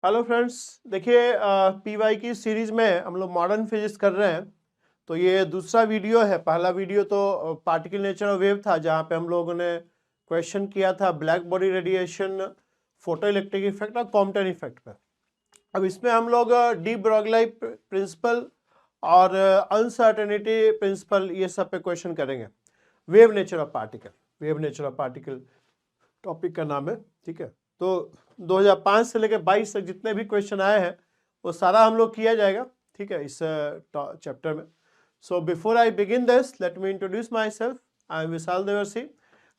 Hello friends, देखिए PY की series में हम लोग मॉडर्न फिजिक्स कर रहे हैं। तो ये दूसरा वीडियो है। पहला वीडियो तो पार्टिकल नेचर ऑफ वेव था, जहाँ पे हम लोगों ने क्वेश्चन किया था black body radiation, photo electric effect और कॉम्पटन इफेक्ट पे। अब इसमें हम लोग डी ब्रॉगली प्रिंसिपल और अनसर्टेनिटी प्रिंसिपल ये सब पे क्वेश्चन करेंगे। Wave nature of particle topic का नाम है। ठीक है, तो 2005 से लेकर 22 तक जितने भी क्वेश्चन आए हैं वो सारा हम लोग किया जाएगा। ठीक है, इस चैप्टर में। So before I begin this, let me introduce myself. I am Vishal Devarshi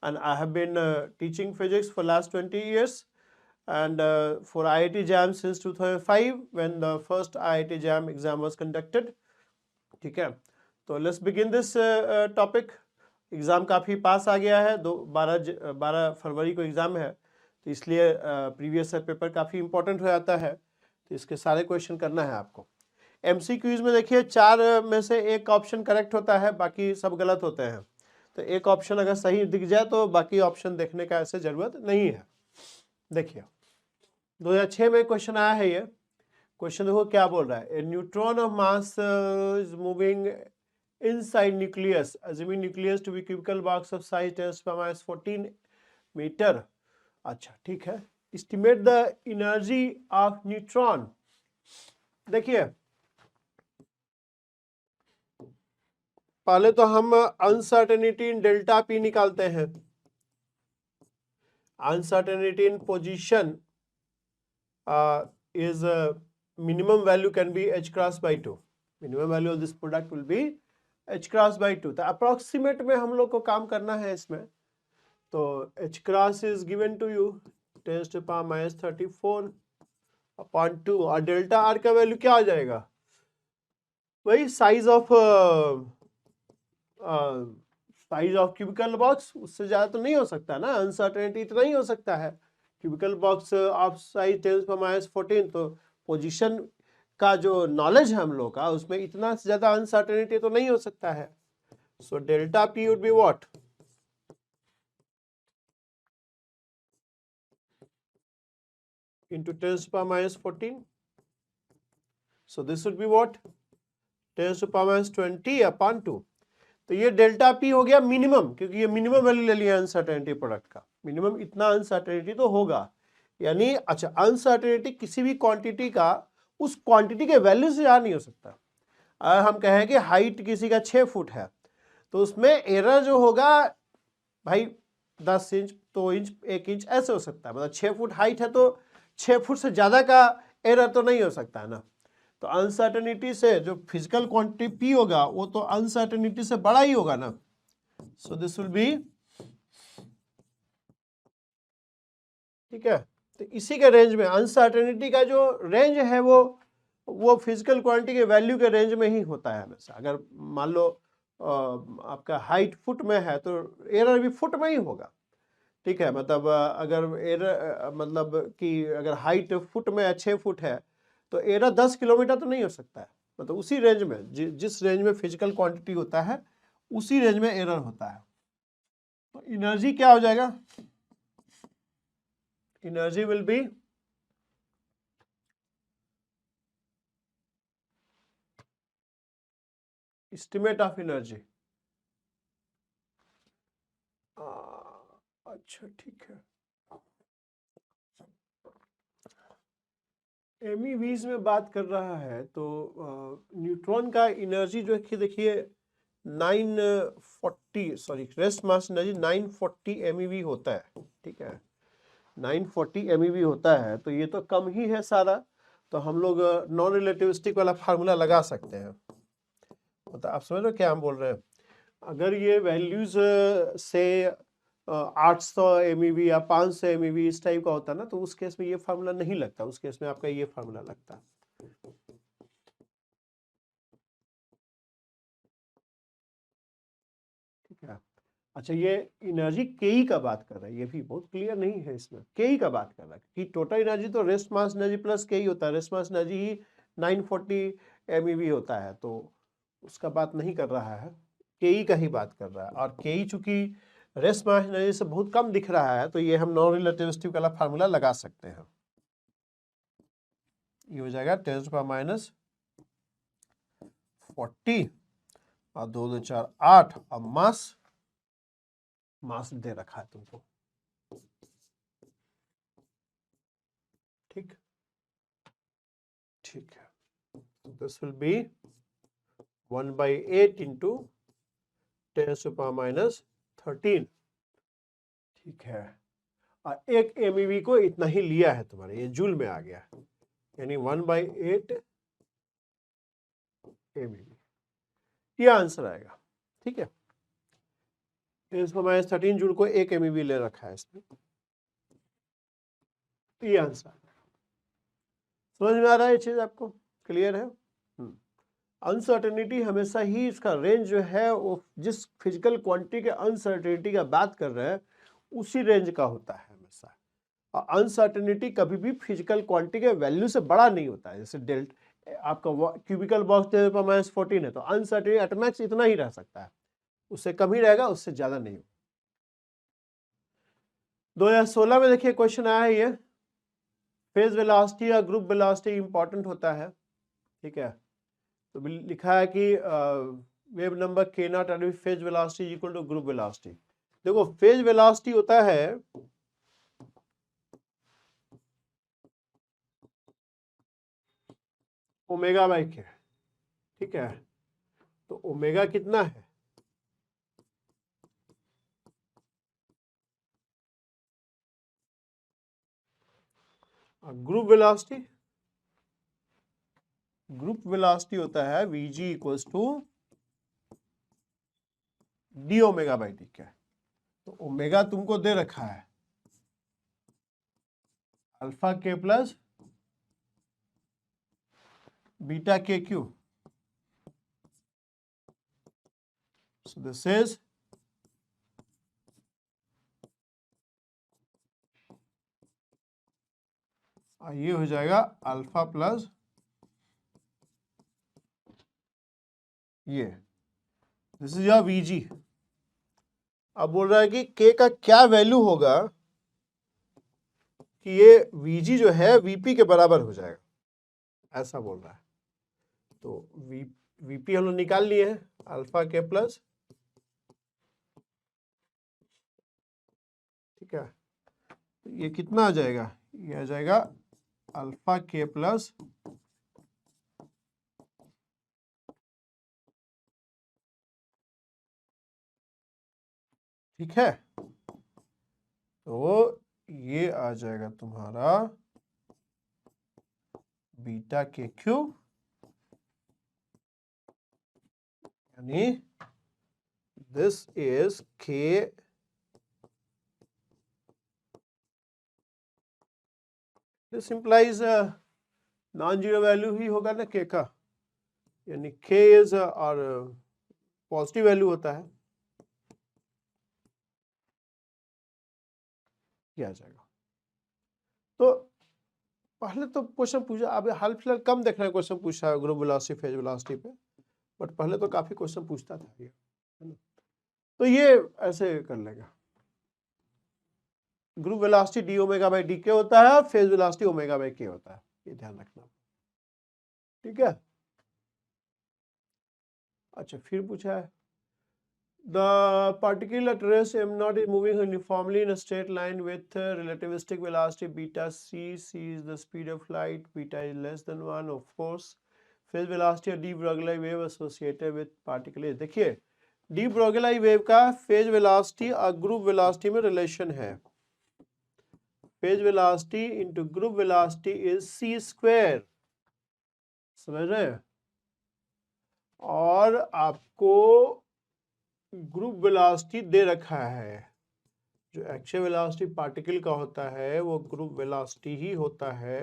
and I have been teaching physics for last 20 years and for IIT JAM since 2005 when the first IIT JAM exam was conducted. ठीक है, तो let's begin this topic. Exam काफ़ी पास आ गया है, 12 फरवरी को exam है, तो इसलिए प्रीवियस पेपर काफ़ी इंपॉर्टेंट हो जाता है। तो इसके सारे क्वेश्चन करना है आपको। एमसीक्यूज़ में देखिए 4 में से एक ऑप्शन करेक्ट होता है, बाकी सब गलत होते हैं। तो एक ऑप्शन अगर सही दिख जाए तो बाकी ऑप्शन देखने का ऐसे ज़रूरत नहीं है। देखिए 2006 में क्वेश्चन आया है। ये क्वेश्चन देखो क्या बोल रहा है। A neutron of mass is moving inside nucleus, assuming nucleus to be cubical box of size 10⁻14 metre. अच्छा ठीक है, estimate the energy of neutron। देखिए पहले तो हम अनसर्टेनिटी इन डेल्टा पी निकालते हैं। Uncertainty in position is minimum value can be h cross by 2। minimum value of this product will be h cross by 2। तो अप्रोक्सीमेट में हम लोग को काम करना है इसमें। तो h cross is given to you 10⁻34/2 और डेल्टा आर का वैल्यू क्या आ जाएगा, वही साइज ऑफ क्यूबिकल बॉक्स। उससे ज़्यादा तो नहीं हो सकता ना, अनसर्टेनिटी तो नहीं हो सकता है। क्यूबिकल बॉक्स ऑफ साइज 10⁻14, तो पोजीशन का जो नॉलेज है हम लोग का, उसमें इतना से ज़्यादा अनसर्टेनिटी तो नहीं हो सकता है। So delta P would be what, into 10⁻14। So this would be what, 10⁻20/2। तो ये डेल्टा पी हो गया मिनिमम, क्योंकि ये मिनिमम वैल्यू ले लिया अनसर्टेनिटी प्रोडक्ट का। मिनिमम इतना अनसर्टेनिटी तो होगा, यानी अच्छा अनसर्टेनिटी किसी भी क्वांटिटी का उस क्वांटिटी के वैल्यू से ज़्यादा नहीं हो सकता। अगर हम कहें कि हाइट किसी का 6 फुट है, तो उसमें एरर जो होगा भाई 10 इंच, 2 इंच, 1 इंच ऐसे हो सकता है। मतलब 6 फुट हाइट है तो 6 फुट से ज़्यादा का एरर तो नहीं हो सकता है ना। तो अनसर्टेनिटी से जो फिजिकल क्वांटिटी पी होगा वो तो अनसर्टेनिटी से बड़ा ही होगा ना। सो दिस विल बी, ठीक है। तो इसी के रेंज में अनसर्टेनिटी का जो रेंज है वो फिजिकल क्वांटिटी के वैल्यू के रेंज में ही होता है हमेशा। अगर मान लो आपका हाइट फुट में है तो एरर भी फुट में ही होगा। ठीक है, मतलब अगर एरर मतलब कि अगर हाइट फुट में 6 फुट है तो एरर 10 किलोमीटर तो नहीं हो सकता है। मतलब उसी रेंज में जिस रेंज में फिजिकल क्वांटिटी होता है उसी रेंज में एरर होता है। तो एनर्जी क्या हो जाएगा, energy will be estimate of energy. अच्छा ठीक है, एमईवीज में बात कर रहा है तो न्यूट्रॉन का एनर्जी जो है देखिए 940 रेस्ट मास एनर्जी 940 MeV होता है। ठीक है, 940 MeV होता है, तो ये तो कम ही है सारा। तो हम लोग नॉन रिलेटिविस्टिक वाला फार्मूला लगा सकते हैं। मतलब आप समझ रहे हो क्या हम बोल रहे हैं। अगर ये वैल्यूज से 800 MeV या 500 MeV इस टाइप का होता ना, तो उस केस में ये फार्मूला नहीं लगता, उस केस में आपका ये फार्मूला लगता। ठीक है, अच्छा ये एनर्जी केई का बात कर रहा है, ये भी बहुत क्लियर नहीं है इसमें। केई का बात कर रहा है कि टोटल एनर्जी तो रेस्ट मास एनर्जी प्लस केई होता है। रेस्ट मास एनर्जी ही 940 MeV होता है, तो उसका बात नहीं कर रहा है, केई का ही बात कर रहा है। और केई चूंकि रेस्ट मास एनर्जी से बहुत कम दिख रहा है, तो ये हम नॉन रिलेटिविस्टिक वाला फार्मूला लगा सकते हैं। ये हो जाएगा 10⁻⁻40 और 2 2 4 8 और मास दे रखा है तुमको। ठीक ठीक है, दिस विल बी 1/8 इंटू 10⁻13। ठीक है, और 1 MeV को इतना ही लिया है तुम्हारे, ये जूल में आ गया, यानी 1/8 MeV, ये आंसर आएगा। ठीक है, 10⁻13 जूल को 1 MeV ले रखा है इसमें, ये आंसर। समझ में आ रहा है ये चीज आपको, क्लियर है? अनसर्टेनिटी हमेशा ही, इसका रेंज जो है वो जिस फिजिकल क्वांटिटी के अनसर्टेनिटी का बात कर रहे हैं उसी रेंज का होता है हमेशा। और अनसर्टेनिटी कभी भी फिजिकल क्वांटिटी के वैल्यू से बड़ा नहीं होता है। जैसे डेल्ट आपका क्यूबिकल बॉक्स 10⁻14 है तो अनसर्टेनिटी एट मैक्स इतना ही रह सकता है, उससे कम ही रहेगा, उससे ज्यादा नहीं। 2016 में देखिए क्वेश्चन आया है, ये फेज वेलोसिटी या ग्रुप वेलोसिटी इंपॉर्टेंट होता है। ठीक है, तो लिखा है कि वेव नंबर k0 और phase velocity equal to group velocity. देखो फेज वेलोसिटी होता है ओमेगा बाई के। ठीक है, तो ओमेगा कितना है? ग्रुप वेलोसिटी होता है vg equals to d omega by d k. तो ओमेगा तुमको दे रखा है alpha k plus beta k cube. So this is ये हो जाएगा अल्फा प्लस ये, दिस इज योर वीजी। अब बोल रहा है कि के का क्या वैल्यू होगा कि ये वीजी जो है वीपी के बराबर हो जाएगा, ऐसा बोल रहा है। तो वीपी हम लोग निकाल लिए हैं, अल्फा के प्लस, ठीक है, ये कितना आ जाएगा? ये आ जाएगा अल्फा के प्लस ठीक है, तो ये आ जाएगा तुम्हारा बीटा के क्यूब, यानी this is K this implies non zero value ही होगा ना के का, यानी के इज और पॉजिटिव वैल्यू होता है, क्या आ जाएगा। तो पहले तो क्वेश्चन पूछा, अब हाल फिलहाल कम देख रहे हैं क्वेश्चन पूछा है ग्रुप वेलोसिटी फेज वेलोसिटी पे, बट पहले तो काफी क्वेश्चन पूछता था ये, है ना। तो ये ऐसे कर लेगा, group velocity D omega by D के होता है और फेज वेलोसिटी ओमेगा बाई के होता है, ये ध्यान रखना। ठीक है, अच्छा फिर पूछा है the particle at rest m0 is moving uniformly in a straight line with relativistic velocity beta c is the speed of light, beta is less than 1, of course phase velocity और de Broglie wave associated with particle is। देखिए de Broglie wave का phase velocity और group velocity में relation है, phase velocity into group velocity is c square, समझ रहे हैं। और आपको ग्रुप वेलोसिटी दे रखा है, जो एक्चुअल वेलोसिटी पार्टिकल का होता है वो ग्रुप वेलोसिटी ही होता है।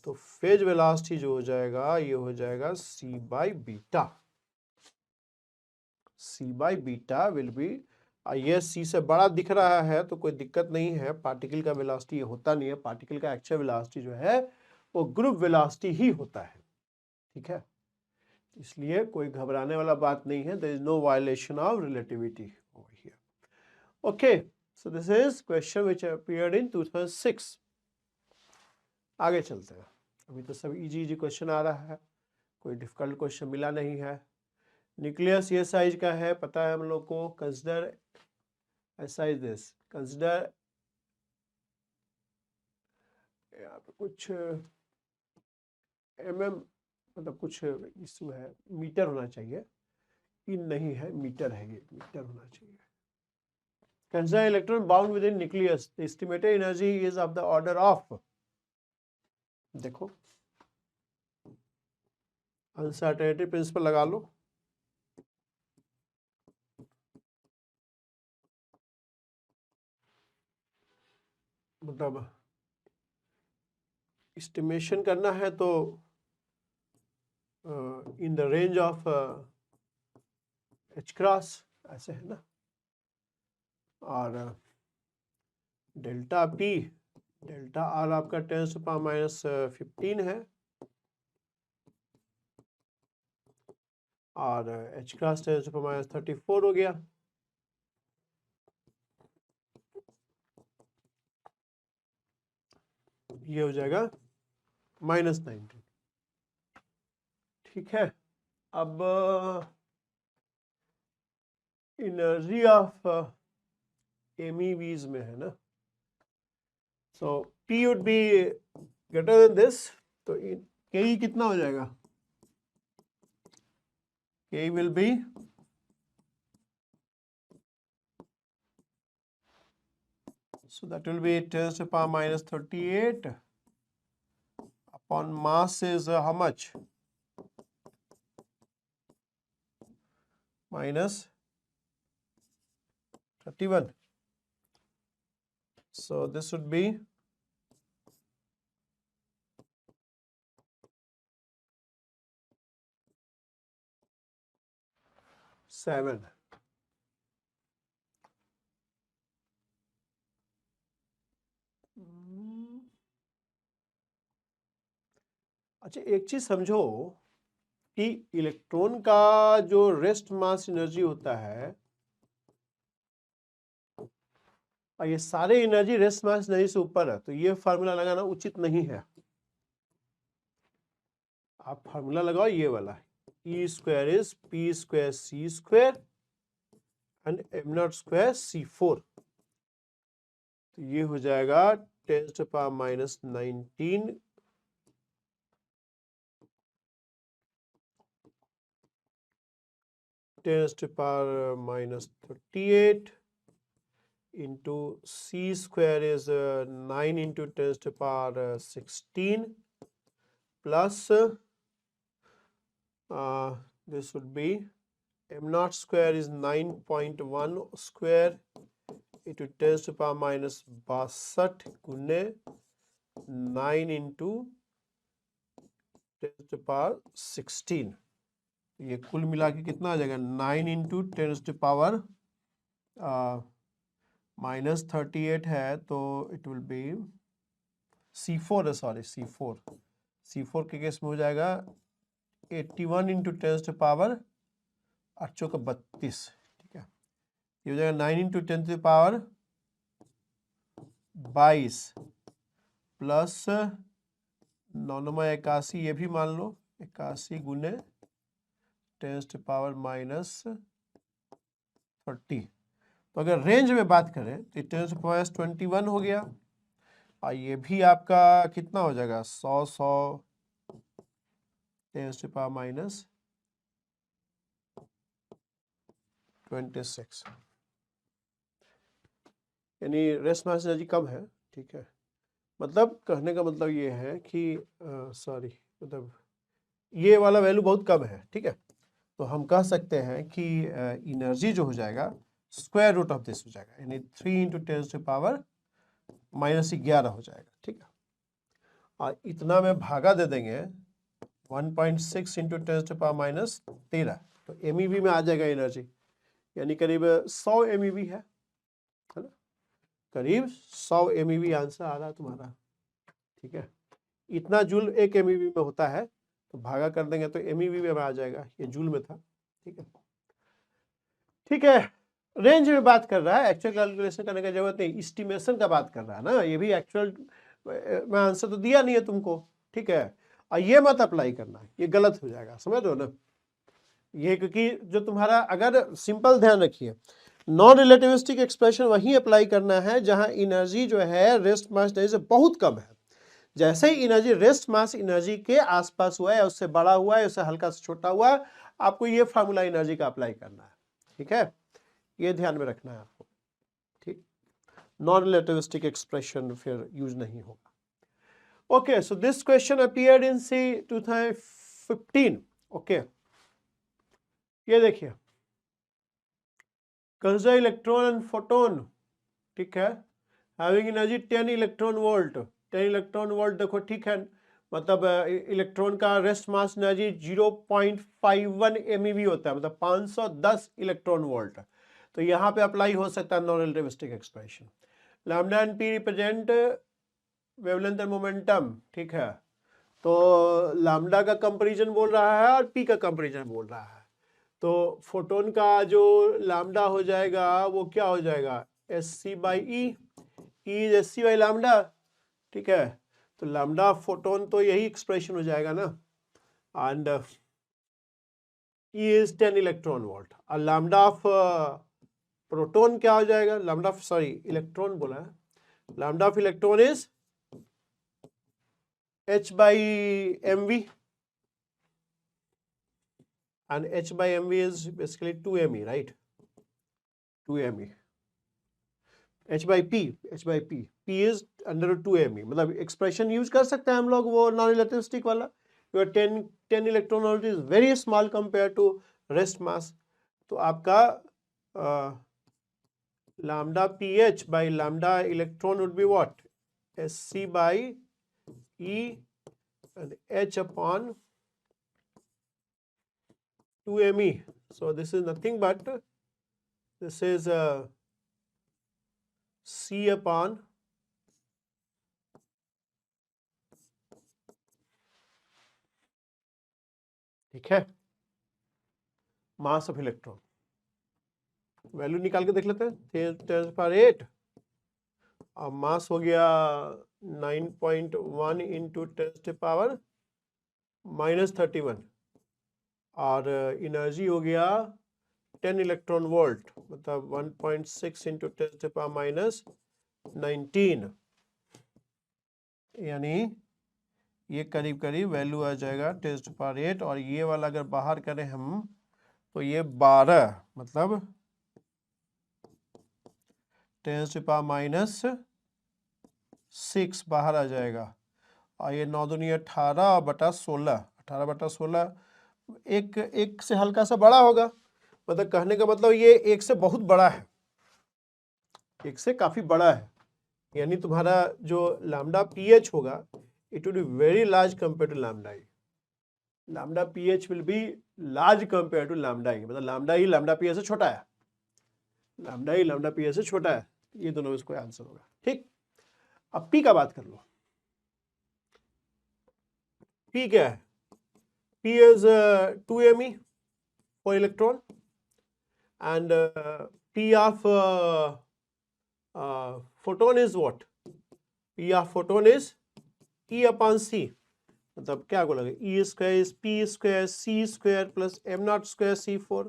तो फेज वेलोसिटी जो हो जाएगा ये हो जाएगा c by beta, c by beta will be, ये c से बड़ा दिख रहा है तो कोई दिक्कत नहीं है, पार्टिकल का वेलोसिटी ये होता नहीं है, पार्टिकल का एक्चुअल वेलोसिटी जो है वो ग्रुप वेलोसिटी ही होता है। ठीक है, इसलिए कोई घबराने वाला बात नहीं है, there is no violation of relativity over here. Okay, so this is question which appeared in 2006। आगे चलते हैं, अभी तो सब इजी इजी क्वेश्चन आ रहा है, कोई डिफिकल्ट क्वेश्चन मिला नहीं है। न्यूक्लियस ये साइज का है, पता है हम लोग को। कंसिडर साइज दिस, कंसिडर यहाँ पे कुछ मतलब कुछ इशू है, मीटर होना चाहिए, इन नहीं है, मीटर है, ये मीटर होना चाहिए। Consider electron bound within nucleus. The estimated energy is of the order of, देखो अनसर्टेनिटी प्रिंसिपल लगा लो, मतलब एस्टिमेशन करना है तो in the range of h cross ऐसे है ना, और डेल्टा P डेल्टा R आपका 10⁻⁻15 है, और h क्रॉस 10⁻34 हो गया। ये हो जाएगा -19। ठीक है, अब एनर्जी ऑफ MEVs में है ना, सो P would be greater than this, तो Ke कितना हो जाएगा? Ke will be so that will be 10⁻⁻38 upon mass is how much? -31. So this would be 7. अच्छा, एक चीज समझो कि इलेक्ट्रॉन का जो रेस्ट मास एनर्जी होता है, और ये सारे एनर्जी रेस्ट मास एनर्जी से ऊपर है, तो ये फार्मूला लगाना उचित नहीं है। आप फार्मूला लगाओ ये वाला, E² is P² C² and m0² C4। तो ये हो जाएगा 10⁻⁻19 10⁻⁻38 into C² is 9 into 10⁻16 plus this would be m0² is 9.1 square into 10⁻⁻62 गुने 9 into 10⁻16। ये कुल मिला के कितना आ जाएगा? 9 into 10⁻⁻38 है, तो इट विल बी C4 है, सॉरी C4 के केस में हो जाएगा 81 into 10⁻32। ठीक है, ये हो जाएगा 9 into 10⁻22 प्लस 9×81, ये भी मान लो 81 गुने 10⁻⁻30। तो अगर रेंज में बात करें तो 10⁻21 हो गया, और ये भी आपका कितना हो जाएगा? 100 10⁻26, यानी रेस्ट मास एनर्जी कम है। ठीक है, मतलब कहने का मतलब ये है कि मतलब ये वाला वैल्यू बहुत कम है। ठीक है, तो हम कह सकते हैं कि एनर्जी जो हो जाएगा स्क्वायर रूट ऑफ दिस हो जाएगा, यानी 3 into 10⁻11 हो जाएगा। ठीक है, और इतना में भागा दे देंगे 1.6 into 10⁻13, तो MEV में आ जाएगा एनर्जी, यानी करीब 100 MEV है ना, करीब 100 MEV आंसर आ रहा है तुम्हारा। ठीक है, इतना जूल 1 MEV में होता है, तो भागा कर देंगे तो MEV में आ जाएगा, ये जूल में था। ठीक है, ठीक है, रेंज में बात कर रहा है, एक्चुअल कैलकुलेशन करने की जरूरत नहीं, एस्टिमेशन का बात कर रहा है ना। ये भी एक्चुअल में आंसर तो दिया नहीं है तुमको, ठीक है, और ये मत अप्लाई करना, ये गलत हो जाएगा, समझ रहे हो ना। ये क्योंकि जो तुम्हारा, अगर सिंपल ध्यान रखिए, नॉन रिलेटिविस्टिक एक्सप्रेशन वही अप्लाई करना है जहां एनर्जी जो है रेस्ट मास एनर्जी से बहुत कम है। जैसे ही एनर्जी रेस्ट मास एनर्जी के आसपास हुआ है, उससे बड़ा हुआ है, उससे हल्का सा छोटा हुआ है, आपको ये फार्मूला एनर्जी का अप्लाई करना है, ठीक है, ये ध्यान में रखना है आपको, ठीक। नॉन रिलेटिविस्टिक एक्सप्रेशन फिर यूज नहीं होगा। Okay, so this question appeared in C 2015। Okay, ये देखिए, कंसिडर इलेक्ट्रॉन एंड फोटोन, ठीक है, having energy 10 electron volt. 10 electron volt देखो, ठीक है, मतलब इलेक्ट्रॉन का रेस्ट मास एनर्जी 0.51 MeV होता है, मतलब 510 इलेक्ट्रॉन वोल्ट। तो यहाँ पे अप्लाई हो सकता है non relativistic expression. Lambda and P represent wavelength and momentum, ठीक है, तो लैम्डा का कंपैरिजन बोल रहा है और पी का कंपैरिजन बोल रहा है। तो फोटोन का जो लैम्डा हो जाएगा वो क्या हो जाएगा, SC/E, E इज SC/λ, ठीक है, तो लैम्डा फोटोन तो यही एक्सप्रेशन हो जाएगा ना, and E is 10 electron volt, और लैम्डा ऑफ प्रोटॉन क्या हो जाएगा, लैम्डा, सॉरी इलेक्ट्रॉन बोला है, lambda of electron is H/mv, and H/mv is basically 2me, right? 2me. H/p is under 2me, मतलब एक्सप्रेशन यूज कर सकते हैं हम लोग वो नॉन रिलेटिविस्टिक वाला। Your 10 electron volt is very small compare to rest mass, तो आपका lambda pH by lambda electron would be what, SC/E and H upon 2me. So this is nothing but, this is C upon ठीक है, mass of electron. Value निकाल के देख लेते हैं, 10⁻8 और मास हो गया 9.1 इंटू 10⁻−31 और एनर्जी हो गया 10 इलेक्ट्रॉन वोल्ट, मतलब 1.6 इंटू 10⁻−19, यानी ये करीब करीब वैल्यू आ जाएगा 10⁸, और ये वाला अगर बाहर करें हम तो ये 12, मतलब 10⁻6 बाहर आ जाएगा, और ये 9 दूनी 18/16, 18/16 एक से हल्का सा बड़ा होगा, मतलब कहने का मतलब ये एक से बहुत बड़ा है, एक से काफी बड़ा है, यानी तुम्हारा जो लैम्डा pH होगा it will be very large compare to lambda E. Lambda pH will be large compare to lambda E, मतलब लैम्डा ई लैम्डा pH से छोटा है, लैम्डा ई लैम्डा pH से छोटा है, ये दोनों इसको आंसर होगा, ठीक। अब पी का बात कर लो, पी क्या है, P is 2me for electron and P of photon is what, P of photon is E upon C, मतलब क्या बोलोगे, E square is P square C square plus m0 square C4,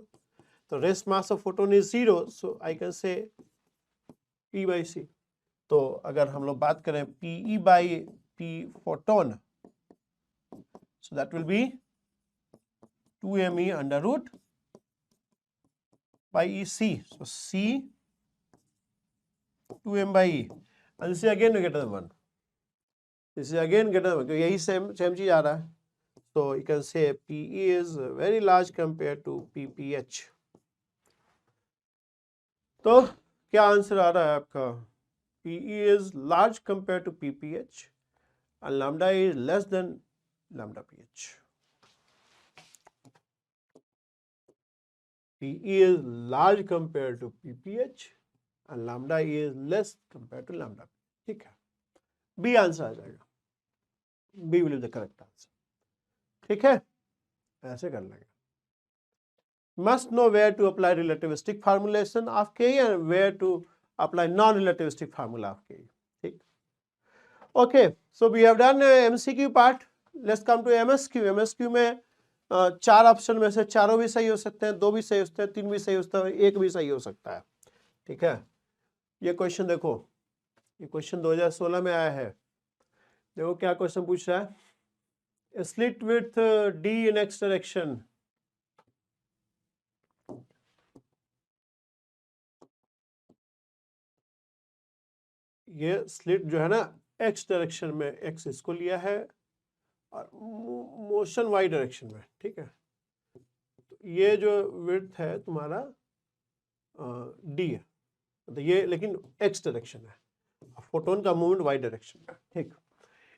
तो rest mass of photon is 0, so I can say P/C। तो अगर हम लोग बात करें PE/P photon, so that will be 2me under root by EC, so C 2m/E, and this is again greater than 1, this is again greater than 1, यही same चीज आ रहा है, so you can say PE is very large compared to PPH। तो क्या answer आ रहा है आपका, PE is large compared to PPH and lambda is less than lambda pH। PE is large compared to PPH and lambda is less compared to lambda pH, ठीक है, B answer आ जाएगा, B will be the correct answer, ठीक है, ऐसे कर लेंगे। Must know where to apply relativistic formulation of K and where to apply non-relativistic formula of K, ठीक। Okay, so we have done MCQ part, let's come to MSQ. MSQ में 4 option में से चारों भी सही हो सकते हैं, 2 भी सही हो सकते हैं, 3 भी सही हो सकता है, 1 भी सही हो सकता है। ठीक है, ये क्वेश्चन देखो, ये क्वेश्चन 2016 में आया है। देखो क्या क्वेश्चन पूछ रहा है, slit with D in x direction. ये स्लिट जो है ना एक्स डायरेक्शन में, एक्स इसको लिया है और मोशन वाई डायरेक्शन में। ठीक है, तो ये जो विड्थ है तुम्हारा डी है, तो ये लेकिन एक्स डायरेक्शन है, फोटोन का मूवमेंट वाई डायरेक्शन में। ठीक,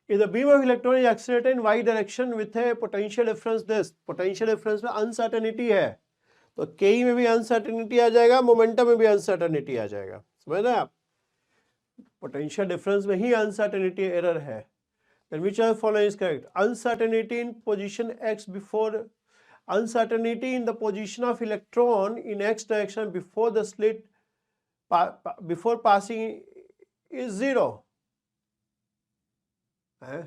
if the beam of electron is accelerated in y direction with a potential difference this, potential difference में uncertainty है, तो के में भी अनसर्टेनिटी आ जाएगा, मोमेंटम में भी अनसर्टेनिटी आ जाएगा। समझ रहे आप, पोटेंशियल डिफरेंस में ही अनसर्टेनिटी एरर है। then which of the following is correct? Uncertainty in position x before, uncertainty in the position of electron in x direction before the slit before passing is 0 है।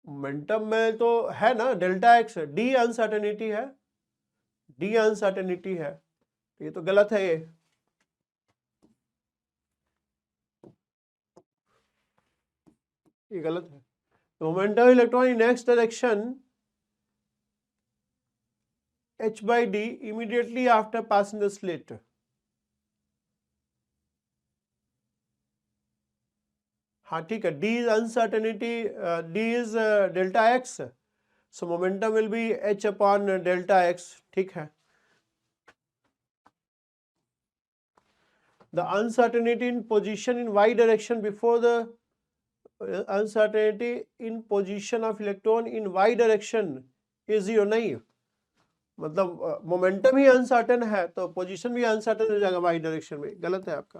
Momentum में तो है ना delta x, D uncertainty है, D uncertainty है, तो ये तो गलत है, ये गलत है। Momentum electron in x direction h by d immediately after passing the slit। हाँ ठीक है, d is uncertainty, d is delta x, so momentum will be h upon delta x। ठीक है, the uncertainty in position in y direction before the uncertainty in position of electron in y direction is 0। नहीं, मतलब momentum ही uncertain है तो position भी uncertain हो जाएगा Y direction में। गलत है आपका।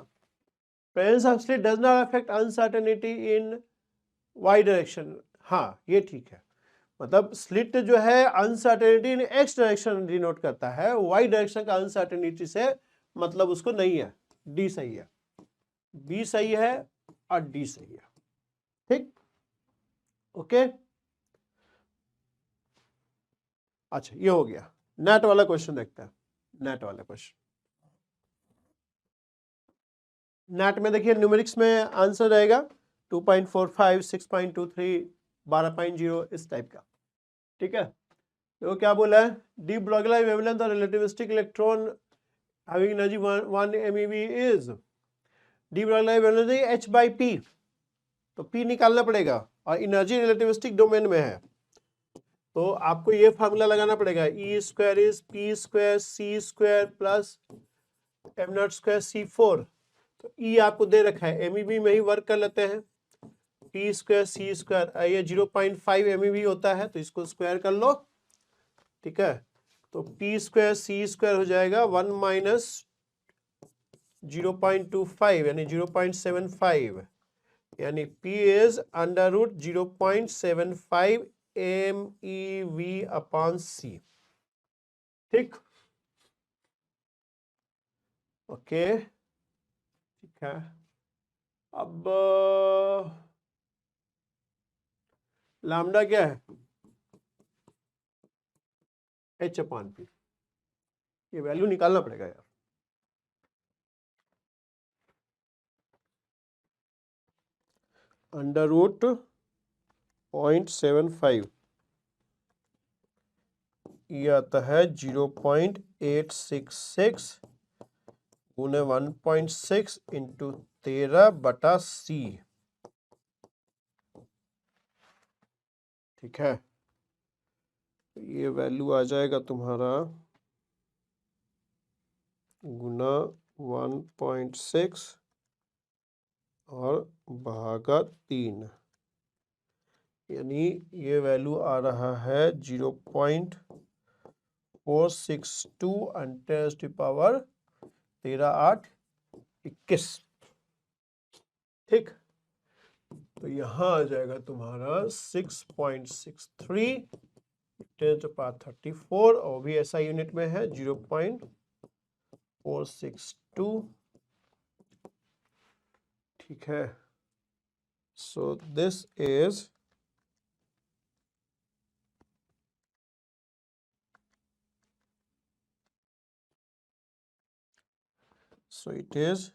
Presence of slit does not affect uncertainty in y direction. हाँ ये ठीक है, मतलब स्लिट जो है uncertainty in x direction denote करता है, वाई डायरेक्शन का अनसर्टेनिटी से मतलब उसको नहीं है। डी सही है, बी सही है और डी सही है। ठीक, ओके। अच्छा ये हो गया। नेट वाला क्वेश्चन देखते हैं, नेट वाला क्वेश्चन। नेट में देखिए न्यूमेरिक्स में आंसर रहेगा 2.45, 6.23, 12.0 इस टाइप का। ठीक है, तो क्या बोला है, डी ब्रॉगली वेवलेंथ और relativistic electron having energy 1 MeV is, de Broglie wavelength h by p, तो p निकालना पड़ेगा और एनर्जी रिलेटिविस्टिक डोमेन में है, तो आपको ये फार्मूला लगाना पड़ेगा, E square is p square c square plus m0 square c4। तो E आपको दे रखा है, MeV में ही वर्क कर लेते हैं, p स्क्वायर c स्क्वायर, ये 0.5 MeV होता है तो इसको स्क्वायर कर लो। ठीक है, तो p स्क्वायर c स्क्वायर हो जाएगा 1 माइनस 0.25 यानी 0.75, यानी p is under root 0.75 MeV upon c। ठीक, ओके ठीक है। अब लैम्डा क्या है, h अपॉन p, ये वैल्यू निकालना पड़ेगा यार। अंडर रूट 0.75, ये आता है 0.866 गुने 1.6 इंटू 13 बटा c। ठीक है, ये वैल्यू आ जाएगा तुम्हारा गुना 1.6 और भागा 3, यानी ये वैल्यू आ रहा है 0.462 10 टू पावर 13 8 21। ठीक, तो यहाँ आ जाएगा तुम्हारा 6.63 10 टू पावर 34, और भी ऐसा यूनिट में है 0.462। ठीक है, So this is so it is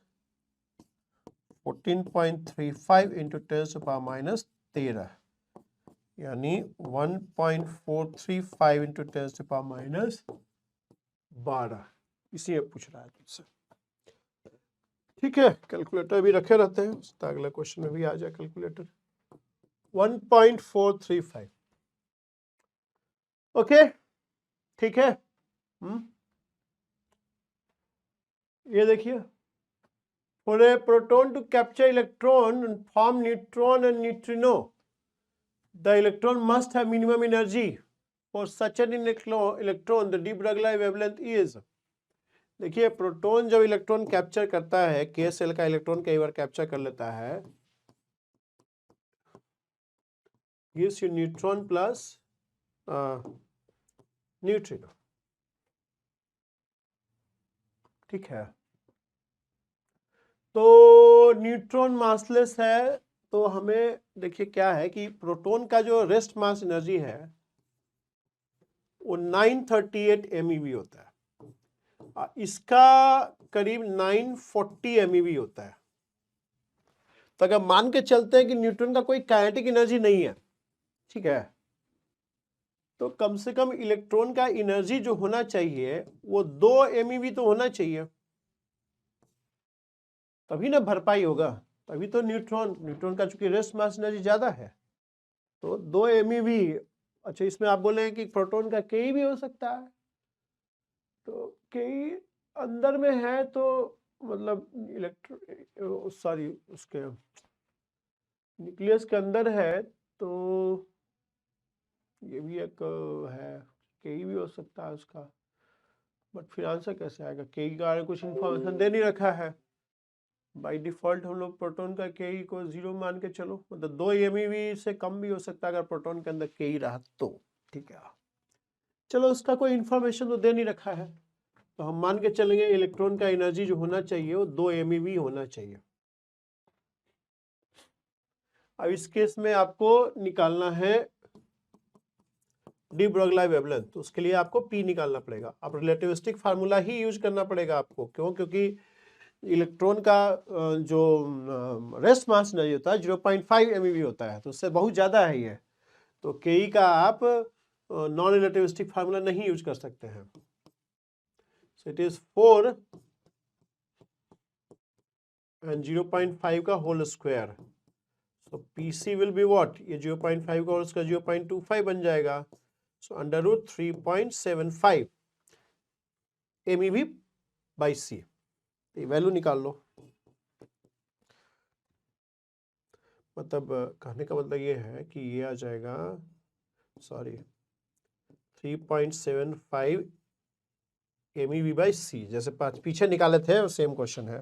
14.35 into 10 to power minus 13, यानी 1.435 इंटू 10 टू पावर माइनस 12। इसी में पूछ रहा है तुमसे। ठीक है, कैलकुलेटर भी रखे रहते हैं, उसका अगला क्वेश्चन में भी आ जाए कैलकुलेटर। 1.435। ओके, ठीक है। ये देखिए, for a proton to capture electron and form neutron and neutrino, the electron must have minimum energy. For such an electron, the de Broglie wavelength is। देखिए, प्रोटॉन जब इलेक्ट्रॉन कैप्चर करता है, के cell का इलेक्ट्रॉन कई बार capture कर लेता है, gives you neutron plus neutrino. ठीक है, तो न्यूट्रॉन मासलेस है, तो हमें देखिए क्या है कि प्रोटॉन का जो रेस्ट मास एनर्जी है वो 938 MeV होता है, इसका करीब 940 MeV होता है। तो अगर मान के चलते हैं कि न्यूट्रॉन का कोई काइनेटिक एनर्जी नहीं है, ठीक है, तो कम से कम इलेक्ट्रॉन का एनर्जी जो होना चाहिए वो 2 MeV तो होना चाहिए, तभी ना भरपाई होगा। तभी तो न्यूट्रॉन का चूंकि रेस्ट मास एनर्जी ज्यादा है, तो 2 MeV। अच्छा, इसमें आप बोले कि प्रोटॉन का के भी हो सकता है, तो के अंदर में है, तो मतलब सॉरी उसके न्यूक्लियस के अंदर है, तो ये भी एक है, के भी हो सकता है उसका। बट फिर आंसर कैसे आएगा? के के बारे में कुछ इंफॉर्मेशन दे नहीं रखा है। बाय डिफॉल्ट हम लोग प्रोटॉन का के को 0 मान के चलो, मतलब 2 MeV से कम भी हो सकता है अगर प्रोटॉन के अंदर के रहा तो। ठीक है, चलो उसका कोई इंफॉर्मेशन तो दे नहीं रखा है, तो हम मान के चलेंगे इलेक्ट्रॉन का एनर्जी जो होना चाहिए वो 2 MeV होना चाहिए। अब इस केस में आपको निकालना है डी ब्रोगली वेवलेंथ, तो उसके लिए आपको P निकालना पड़ेगा। अब रिलेटिविस्टिक फार्मूला ही यूज करना पड़ेगा आपको। क्यों? क्योंकि इलेक्ट्रॉन का जो रेस्ट मास एनर्जी होता है 0.5 MeV होता है, तो उससे बहुत ज्यादा है ये, तो के का आप नॉन रिलेटिविस्टिक फार्मूला नहीं यूज कर सकते हैं। सो इट इज 4 and 0.5 का whole square, so PC will be what, ये 0.5 का होल स्क्वायर 0.25 बन जाएगा, so under root 3.75 MeV by C। वैल्यू निकाल लो। मतलब कहने का मतलब ये है कि ये आ जाएगा, सॉरी 3.75 MeV बाई C, जैसे पीछे निकाले थे सेम क्वेश्चन है।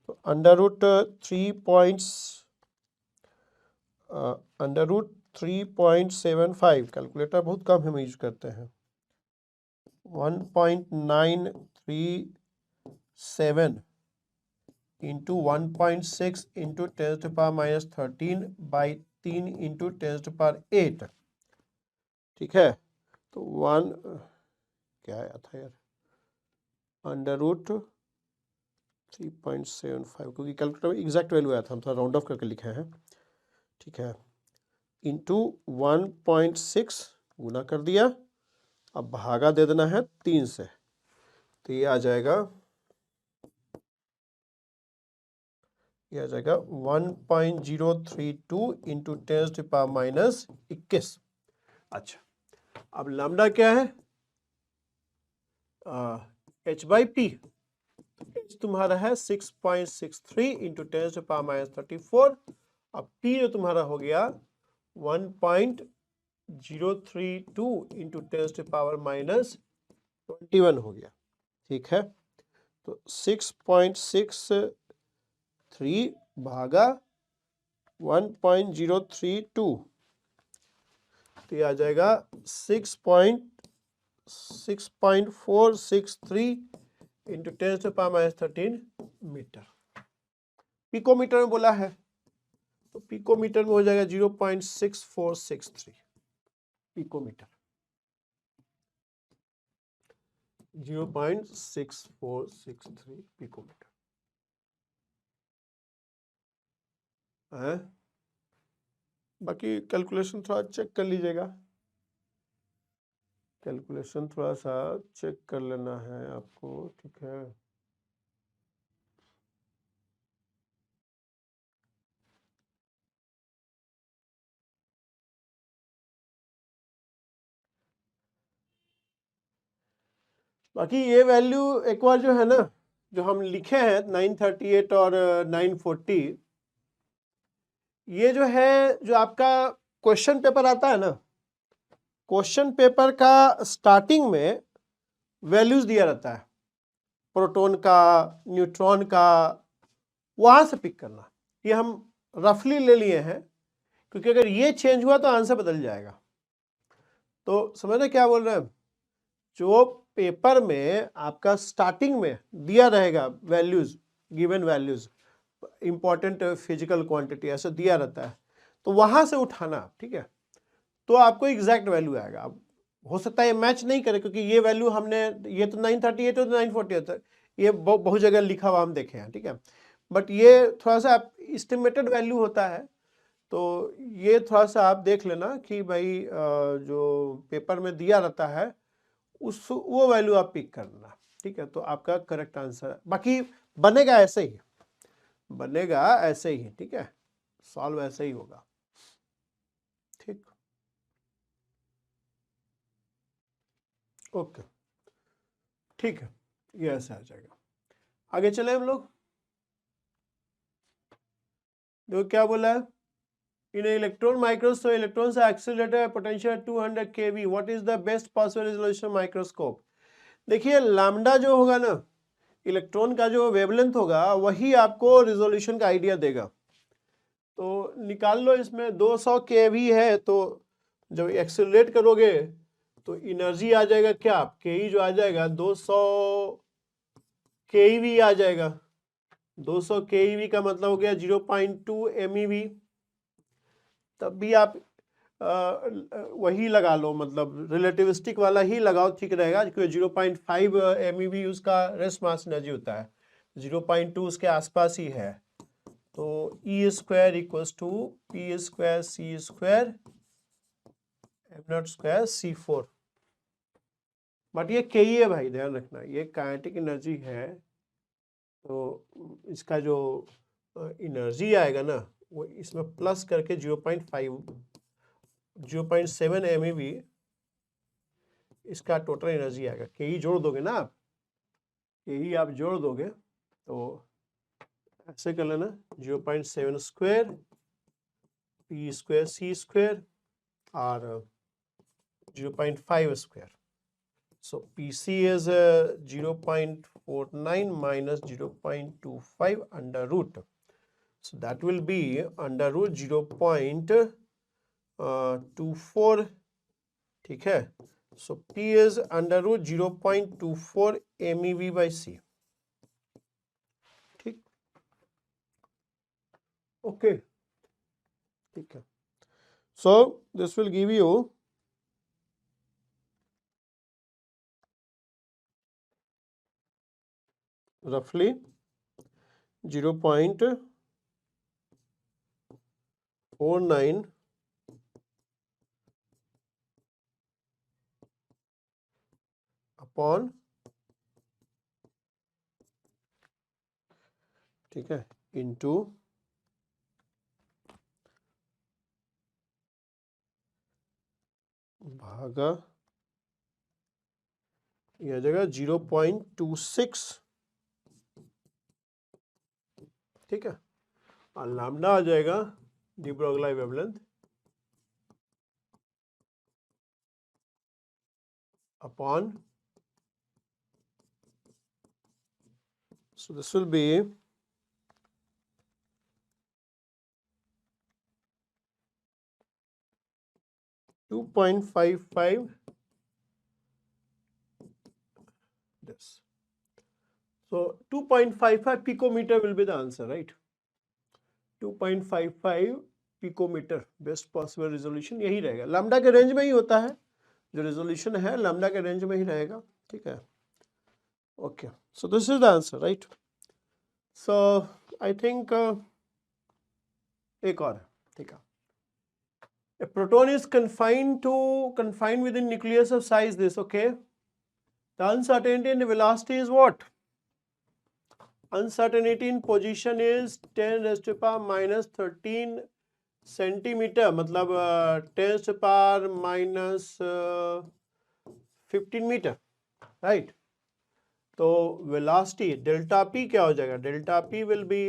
तो अंडर रूट 3.75, कैलकुलेटर बहुत कम हम यूज करते हैं, 1.937 into 1.6 into 10 to power minus 13 by 3 into 10 to power 8। ठीक है, तो 1 क्या आया था यार, अंडर रूट 3.75, क्योंकि कैलकुलेटर में एग्जैक्ट वैल्यू आया था, हम थोड़ा राउंड ऑफ करके लिखे हैं। ठीक है, इंटू 1.6 गुना कर दिया, अब भागा दे देना है 3 से, तो ये आ जाएगा 1.032 इंटू 10 टू पावर माइनस 21। अच्छा, अब लैम्डा क्या है, h बाई पी, तुम्हारा है 6.63 इंटू 10 टू पावर माइनस 34। अब P जो तुम्हारा हो गया 1.032 इंटू 10 टू पावर माइनस 21 हो गया। ठीक है, तो 6.63 भागा 1.032, तो ये आ जाएगा 6.463 into 10 to power minus 13 metre. Picometre में बोला है, तो पिकोमीटर में हो जाएगा 0.6463 पिकोमीटर, 0.6463 पिकोमीटर है। बाकी कैलकुलेशन थोड़ा चेक कर लीजिएगा, कैलकुलेशन थोड़ा सा चेक कर लेना है आपको, ठीक है। बाकी ये वैल्यू एक बार जो है ना, जो हम लिखे हैं 938 और 940, ये जो है जो आपका क्वेश्चन पेपर आता है ना, क्वेश्चन पेपर का स्टार्टिंग में वैल्यूज दिया रहता है, प्रोटॉन का, न्यूट्रॉन का, वहां से पिक करना। ये हम रफली ले लिए हैं, क्योंकि अगर ये चेंज हुआ तो आंसर बदल जाएगा। तो समझना क्या बोल रहे हैं, जो पेपर में आपका स्टार्टिंग में दिया रहेगा values, given values, important physical quantity ऐसा दिया रहता है, तो वहां से उठाना, ठीक है, तो आपको एग्जैक्ट वैल्यू आएगा। अब हो सकता है ये मैच नहीं करे, क्योंकि ये वैल्यू हमने, ये तो 938 और 940 होता है, ये बहुत जगह लिखा हुआ हम देखे हैं, ठीक है, बट ये थोड़ा सा एस्टिमेटेड वैल्यू होता है, तो ये थोड़ा सा आप देख लेना कि भाई जो पेपर में दिया रहता है उस वो वैल्यू आप पिक करना, ठीक है, तो आपका करेक्ट आंसर। बाकी बनेगा ऐसे ही, बनेगा ऐसे ही, ठीक है, सॉल्व ऐसे ही होगा, ठीक, ओके, ठीक है, ये ऐसे आ जाएगा। आगे चले हम लोग, देखो क्या बोला है, in electron microscope electrons are accelerated at potential 200 kV, what is the best possible resolution microscope. देखिए लैम्डा जो होगा ना, इलेक्ट्रॉन का जो वेवलेंथ होगा वही आपको रिजोल्यूशन का आइडिया देगा। तो निकाल लो, इसमें 200 केवी है, तो जब एक्सेलरेट करोगे तो एनर्जी आ जाएगा क्या, के जो आ जाएगा 200 केवी आ जाएगा। 200 केवी का मतलब हो गया 0.2 MeV। तब भी आप वही लगा लो, मतलब रिलेटिविस्टिक वाला ही लगाओ, ठीक रहेगा, क्योंकि 0.5 MeV उसका रेस्ट मास एनर्जी होता है, 0.2 उसके आसपास ही है। तो E square equals to P square C square M0 square C4। But ये के है भाई, ध्यान रखना, ये काइनेटिक एनर्जी है, तो इसका जो एनर्जी आएगा ना, वो इसमें प्लस करके 0.7 MeV इसका टोटल एनर्जी आएगा। के जोड़ दोगे ना आप, के आप जोड़ दोगे तो ऐसे कर लेना, 0.7 square P square C square और 0.5 square. So PC is 0.49 minus 0.25 under root. So that will be under root 0.24, ठीक है। So P is under root 0.24 MeV by C, ठीक, okay, ठीक है। So this will give you roughly 0.49 upon, ठीक है, into भागा, यह आ जाएगा 0.26, ठीक है, और लैम्डा आ जाएगा de Broglie wavelength upon, so this will be 2.55 this. So 2.55 picometer will be the answer, right? 2.55 picometre best possible resolution यही रहेगा, लैम्डा के रेंज में ही होता है, जो रेजोल्यूशन है लैम्डा के रेंज में ही रहेगा, ठीक है। Okay, so this is the answer, right. So I think एक और है, ठीक है। A proton is confined within nucleus of size this, okay. The uncertainty in the velocity is what? Uncertainty in position is 10 raised to power minus 13 centimetre, मतलब 10 raised to power minus 15 metre, right. तो velocity delta p क्या हो जाएगा? Delta p will be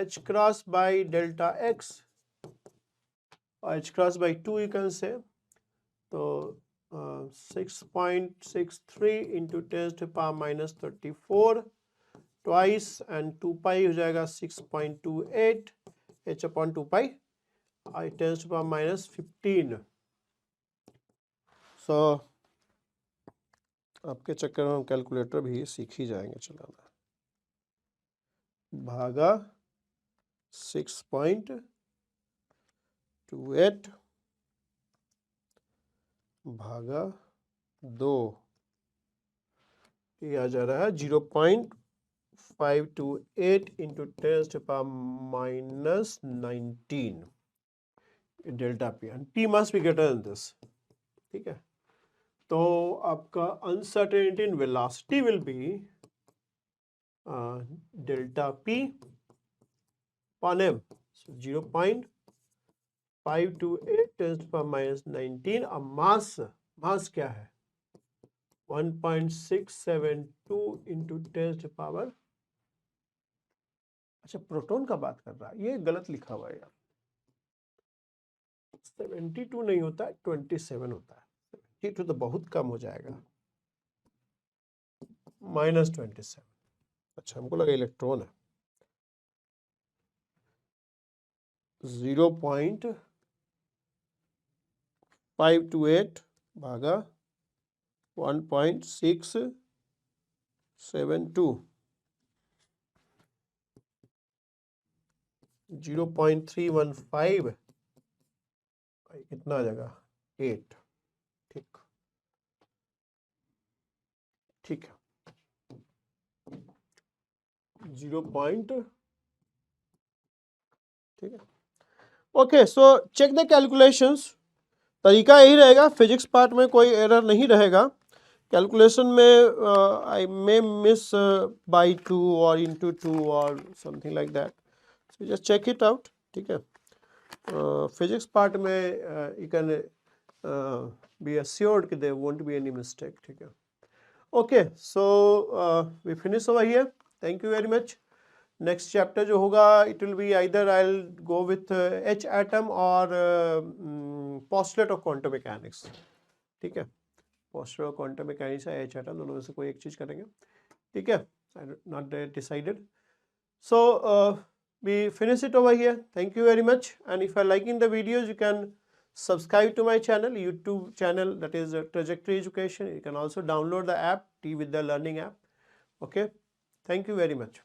h cross by delta x, h cross by 2 you can say. तो 6.63 into 10 to power minus 34 twice and 2 pi हो जाएगा 6.28 h upon 2 pi I 10 to power minus 15. So आपके चक्कर में हम कैलकुलेटर भी सीख ही जाएंगे चलाना। भागा 6.28 भागा 2, ये आ जा रहा है 0.528 into 10 to power minus 19 delta p, and p must be greater than this, ठीक है। तो आपका uncertainty in velocity will be delta p upon m, 0.528 10 to power minus 19। अब मास क्या है? 1.672 इंटू 10 to power, अच्छा प्रोटॉन का बात कर रहा है, ये गलत लिखा हुआ है यार, 72 नहीं होता है, 27 होता है। 72 तो बहुत कम हो जाएगा, -27। अच्छा हमको लगा इलेक्ट्रॉन है। 0.528 भागा 1.672, 0.315 कितना आ जाएगा? 8, ठीक ठीक है, 0. ठीक है। Okay, so check the calculations. तरीका यही रहेगा, फिजिक्स पार्ट में कोई एरर नहीं रहेगा। कैलकुलेशन में आई मे मिस बाई 2 और इंटू 2 और something like that, so just check it out, ठीक है। फिजिक्स पार्ट में यू कैन बी अश्योर्ड कि there won't be any mistake, ठीक है। Okay, so we finish over here, thank you very much. Next chapter जो होगा it will be either I will go with H atom और postulate of quantum mechanics, ठीक है। Postulate of quantum mechanics या H atom, दोनों में से कोई एक चीज करेंगे, ठीक है। Not decided, so we finish it over here. Thank you very much, and if you are liking the videos you can subscribe to my channel, YouTube channel, that is Trajectory Education. You can also download the app T with the Learning app. Okay, thank you very much.